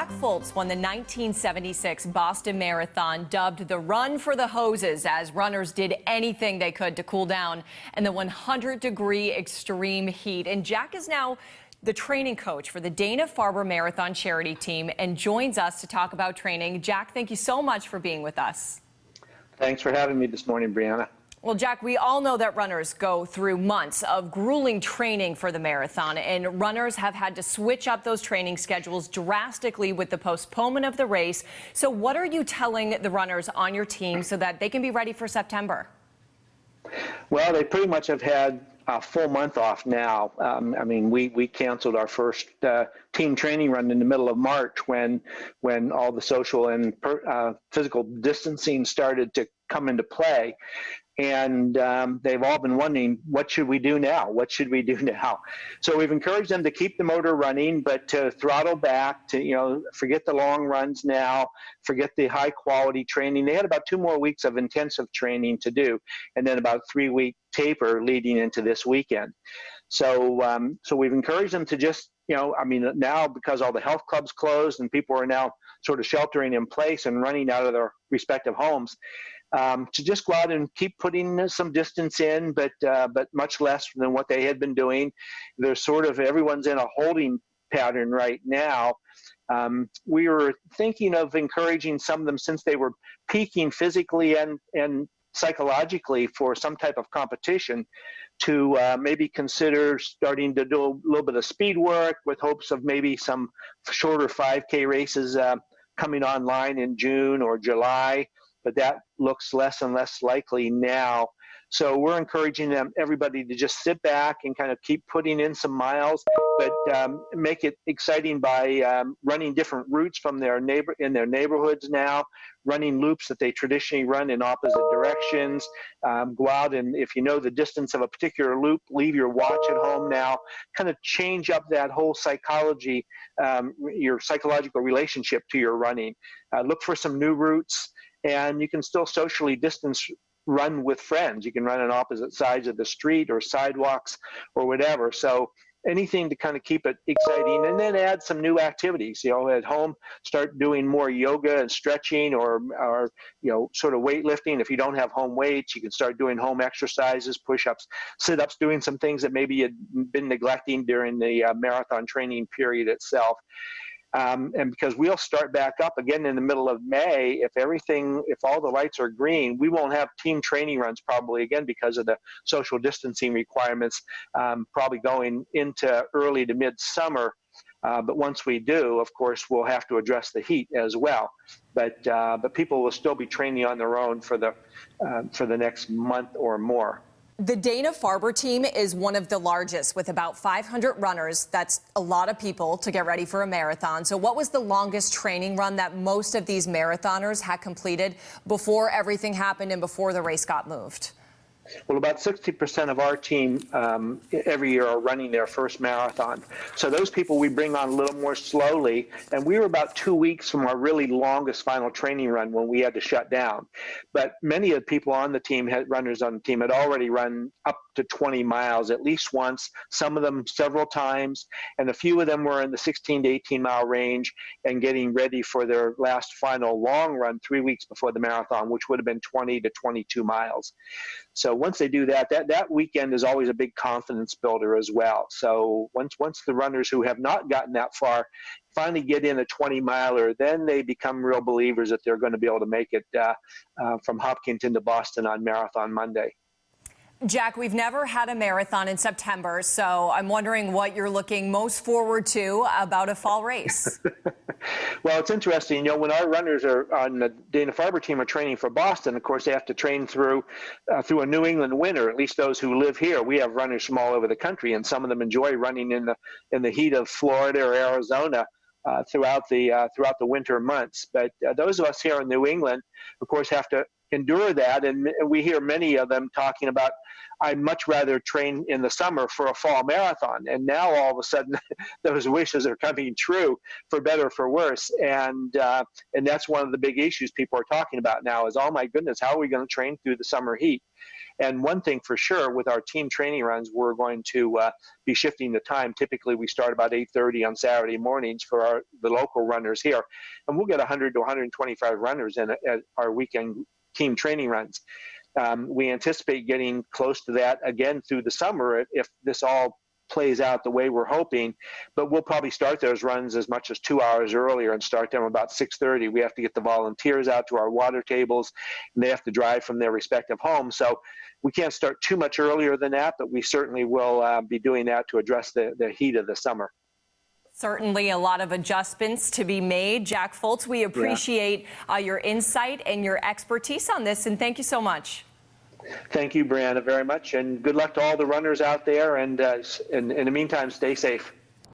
Jack Fultz won the 1976 Boston Marathon, dubbed the Run for the Hoses, as runners did anything they could to cool down in the 100-degree extreme heat. And Jack is now the training coach for the Dana-Farber Marathon charity team and joins us to talk about training. Jack, thank you so much for being with us. Thanks for having me this morning, Brianna. Well, Jack, we all know that runners go through months of grueling training for the marathon, and runners have had to switch up those training schedules drastically with the postponement of the race. So what are you telling the runners on your team so that they can be ready for September? Well, they pretty much have had a full month off now. I mean, we canceled our first team training run in the middle of March when all the social and physical distancing started to come into play. And they've all been wondering, what should we do now? What should we do now? So we've encouraged them to keep the motor running, but to throttle back, to, forget the long runs now, forget the high quality training. They had about 2 more weeks of intensive training to do, and then about 3-week taper leading into this weekend. So, so we've encouraged them to just, now because all the health clubs closed and people are now sort of sheltering in place and running out of their respective homes, to just go out and keep putting some distance in, but much less than what they had been doing. There's sort of, everyone's in a holding pattern right now. We were thinking of encouraging some of them, since they were peaking physically and psychologically for some type of competition, to maybe consider starting to do a little bit of speed work with hopes of maybe some shorter 5K races coming online in June or July. But that looks less and less likely now. So we're encouraging everybody to just sit back and kind of keep putting in some miles, but make it exciting by running different routes from in their neighborhoods now, running loops that they traditionally run in opposite directions. Go out, and if you know the distance of a particular loop, leave your watch at home now. Kind of change up that whole psychology, your psychological relationship to your running. Look for some new routes. And you can still socially distance run with friends. You can run on opposite sides of the street or sidewalks or whatever. So anything to kind of keep it exciting, and then add some new activities. At home, start doing more yoga and stretching, or sort of weightlifting. If you don't have home weights, you can start doing home exercises, push-ups, sit-ups, doing some things that maybe you'd been neglecting during the marathon training period itself. And because we'll start back up again in the middle of May, if all the lights are green, we won't have team training runs probably again because of the social distancing requirements, probably going into early to mid-summer. But once we do, of course, we'll have to address the heat as well. But people will still be training on their own for the next month or more. The Dana-Farber team is one of the largest, with about 500 runners. That's a lot of people to get ready for a marathon. So what was the longest training run that most of these marathoners had completed before everything happened and before the race got moved? Well, about 60% of our team every year are running their first marathon. So those people we bring on a little more slowly, and we were about 2 weeks from our really longest final training run when we had to shut down. But many of the people on the team, runners on the team, had already run up to 20 miles at least once, some of them several times, and a few of them were in the 16 to 18 mile range and getting ready for their last final long run 3 weeks before the marathon, which would have been 20 to 22 miles. So once they do that weekend is always a big confidence builder as well. So once the runners who have not gotten that far finally get in a 20-miler, then they become real believers that they're going to be able to make it from Hopkinton to Boston on Marathon Monday. Jack, we've never had a marathon in September, so I'm wondering what you're looking most forward to about a fall race. Well, it's interesting. When our runners are on the Dana-Farber team are training for Boston, of course, they have to train through a New England winter. At least those who live here. We have runners from all over the country, and some of them enjoy running in the heat of Florida or Arizona throughout the winter months. But those of us here in New England, of course, have to endure that. And we hear many of them talking about, I'd much rather train in the summer for a fall marathon. And now all of a sudden, those wishes are coming true, for better or for worse. And that's one of the big issues people are talking about now is, oh my goodness, how are we going to train through the summer heat? And one thing for sure, with our team training runs, we're going to be shifting the time. Typically, we start about 8:30 on Saturday mornings for the local runners here. And we'll get 100 to 125 runners in at our weekend team training runs. We anticipate getting close to that again through the summer if this all plays out the way we're hoping, but we'll probably start those runs as much as 2 hours earlier and start them about 6:30. We have to get the volunteers out to our water tables, and they have to drive from their respective homes. So we can't start too much earlier than that, but we certainly will be doing that to address the heat of the summer. Certainly a lot of adjustments to be made. Jack Fultz, we appreciate your insight and your expertise on this, and thank you so much. Thank you, Brianna, very much, and good luck to all the runners out there, and in the meantime, stay safe.